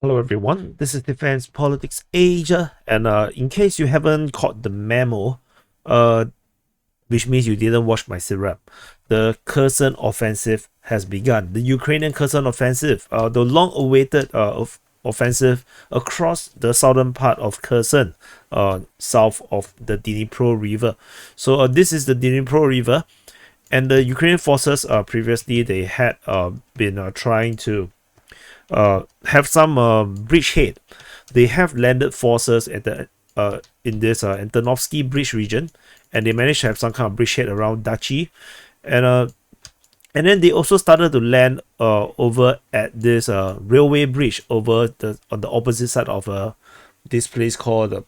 Hello everyone, this is Defense Politics Asia, and in case you haven't caught the memo, uh, which means you didn't watch my syrup, the Kherson offensive has begun. The Ukrainian Kherson offensive, the long-awaited offensive across the southern part of Kherson, south of the Dnipro River. So this is the Dnipro River, and the Ukrainian forces previously they had been trying to have some bridgehead. They have landed forces at the in this Antonovsky Bridge region, and they managed to have some kind of bridgehead around Dachi, and then they also started to land over at this railway bridge over on the opposite side of this place called the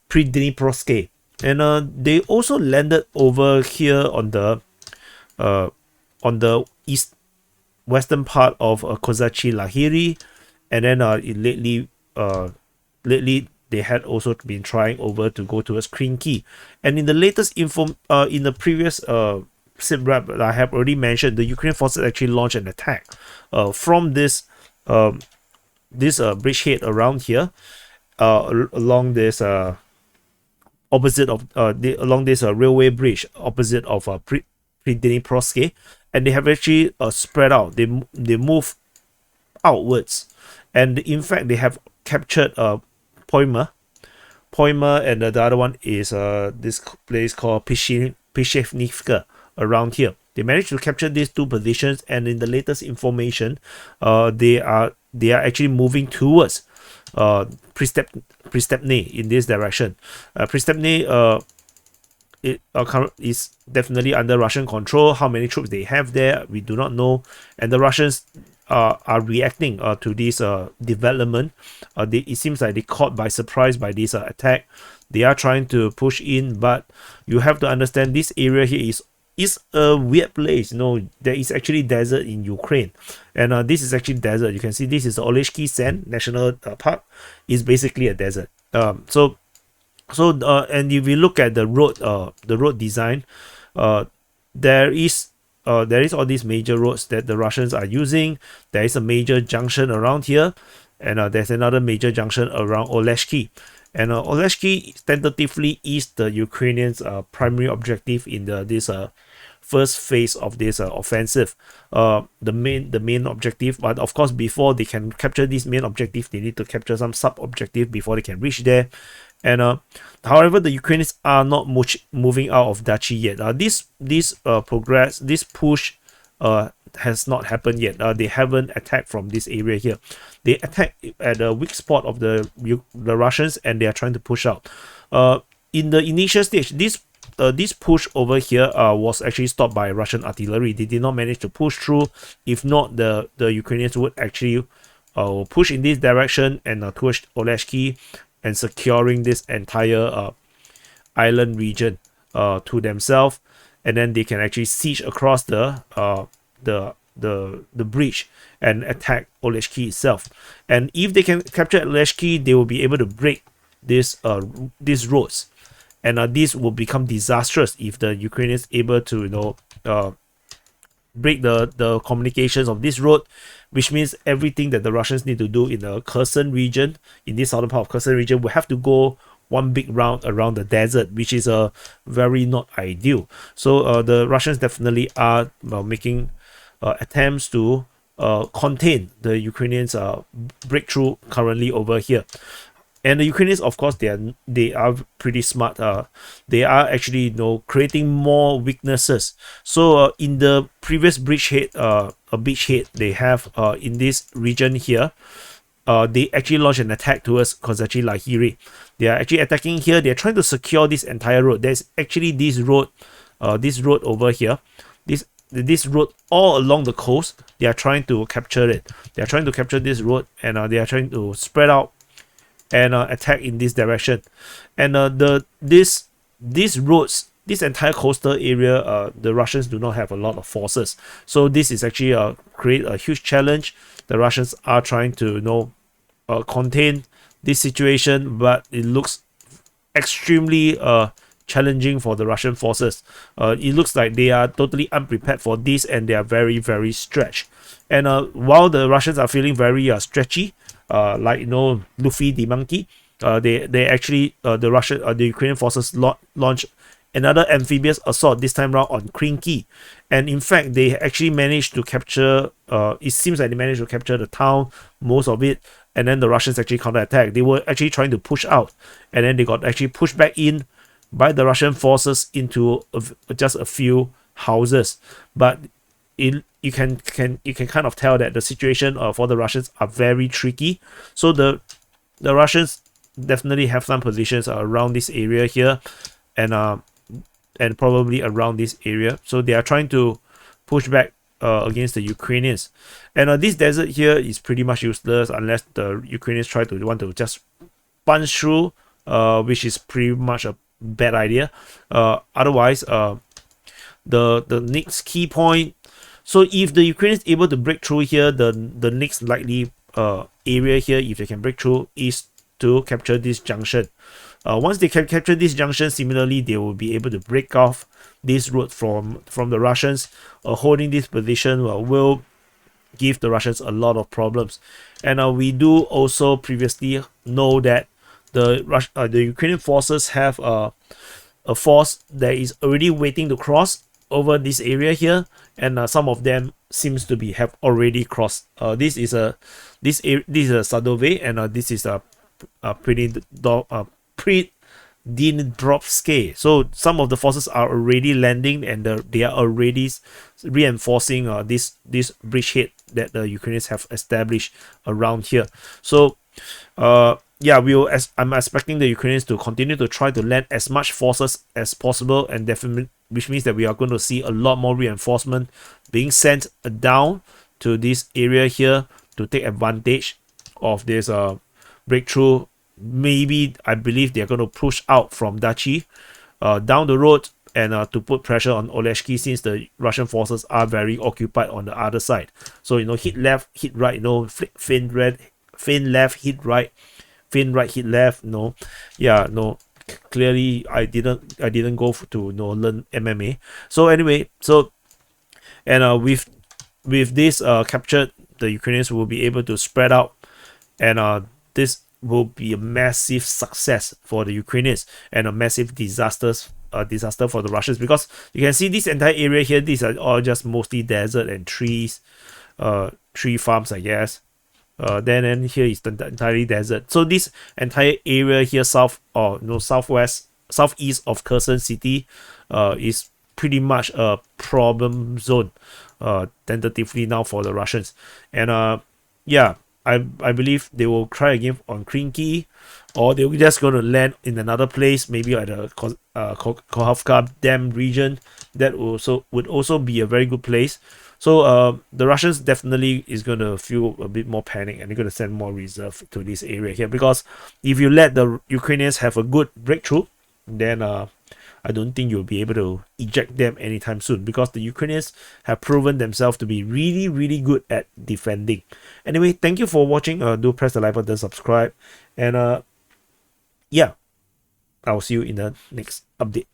Dniprovsky, and they also landed over here on the east western part of Kozachi Lahiri, and then lately they had also been trying over to go towards Krinky, and in the latest in the previous SIP rep that I have already mentioned, the Ukrainian forces actually launched an attack from this bridgehead around here, along this opposite of along this railway bridge opposite of Dniprovsky, and they have actually spread out. They move outwards, and in fact they have captured Poima, and the other one is this place called Pishevnivka around here. They managed to capture these two positions, and in the latest information, they are actually moving towards Pristepny in this direction. Pristepny is definitely under Russian control. How many troops they have there, we do not know, and the Russians are reacting to this development. It seems like they caught by surprise by this attack. They are trying to push in, but you have to understand this area here is a weird place. There is actually desert in Ukraine, and this is actually desert. You can see this is the Oleshki Sand National Park. Is basically a desert. And if we look at the road design, there is all these major roads that the Russians are using. There is a major junction around here, and there's another major junction around Oleshki. And Oleshki tentatively is the Ukrainians' primary objective in this first phase of this offensive. The main objective, but of course before they can capture this main objective, they need to capture some sub-objective before they can reach there. And however, the Ukrainians are not much moving out of Dachi yet. This push has not happened yet. They haven't attacked from this area here. They attack at a weak spot of the Russians, and they are trying to push out. In the initial stage, this push over here was actually stopped by Russian artillery. They did not manage to push through. If not, the Ukrainians would actually push in this direction and towards Oleshki, and securing this entire island region to themselves, and then they can actually siege across the bridge and attack Oleshki itself. And if they can capture Oleshki, they will be able to break these roads, and this will become disastrous if the Ukrainians able to break the communications of this road, which means everything that the Russians need to do in the Kherson region, in this southern part of Kherson region, will have to go one big round around the desert, which is very not ideal. So the Russians definitely are making attempts to contain the Ukrainians' breakthrough currently over here. And the Ukrainians, of course, they are pretty smart. They are actually creating more weaknesses. So in the previous beachhead they have in this region here, they actually launched an attack towards Kozachi Lahiri. They are actually attacking here. They are trying to secure this entire road. There's actually this road over here. This road all along the coast. They are trying to capture it. They are trying to capture this road, and they are trying to spread out and attack in this direction. And these roads, this entire coastal area, the Russians do not have a lot of forces. So this is actually create a huge challenge. The Russians are trying to contain this situation, but it looks extremely challenging for the Russian forces. It looks like they are totally unprepared for this, and they are very, very stretched. And while the Russians are feeling very stretchy, like Luffy the monkey, they actually the Ukrainian forces launch another amphibious assault, this time around on Krinky. And in fact, they actually managed to capture, it seems like they managed to capture the town, most of it, and then the Russians actually counterattacked. They were actually trying to push out, and then they got actually pushed back in by the Russian forces into just a few houses. But you can kind of tell that the situation for the Russians are very tricky. So the Russians definitely have some positions around this area here, and probably around this area. So they are trying to push back against the Ukrainians. And this desert here is pretty much useless unless the Ukrainians want to just punch through, which is pretty much a bad idea. Otherwise, the next key point. So if the Ukrainians able to break through here, the next likely area here, if they can break through, is to capture this junction. Once they can capture this junction, similarly, they will be able to break off this road from the Russians. Holding this position will give the Russians a lot of problems. And we do also previously know that the Ukrainian forces have a force that is already waiting to cross over this area here, and some of them seems to have already crossed. This is a Sadove, and this is a pre-Dnipro. So some of the forces are already landing, and they are already reinforcing this bridgehead that the Ukrainians have established around here. So yeah, I'm expecting the Ukrainians to continue to try to land as much forces as possible, and definitely, which means that we are going to see a lot more reinforcement being sent down to this area here to take advantage of this breakthrough. Maybe I believe they're going to push out from Dachi down the road, and to put pressure on Oleshki, since the Russian forces are very occupied on the other side. So hit left, hit right, fin left, hit right, fin right, hit left. Clearly I didn't go to learn MMA. So anyway, and with this captured, the Ukrainians will be able to spread out, and this will be a massive success for the Ukrainians and a massive disaster for the Russians, because you can see this entire area here, these are all just mostly desert and trees, tree farms, I guess. Then here is the entirely desert. So this entire area here, southeast of Kherson city, is pretty much a problem zone, tentatively now for the Russians. And yeah, I believe they will try again on Krinky, or they're just going to land in another place, maybe at the Kohovka Dam region. That would also be a very good place. So the Russians definitely is going to feel a bit more panic, and they're going to send more reserve to this area here, because if you let the Ukrainians have a good breakthrough, then I don't think you'll be able to eject them anytime soon, because the Ukrainians have proven themselves to be really, really good at defending. Anyway, thank you for watching. Do press the like button, subscribe, and yeah, I'll see you in the next update.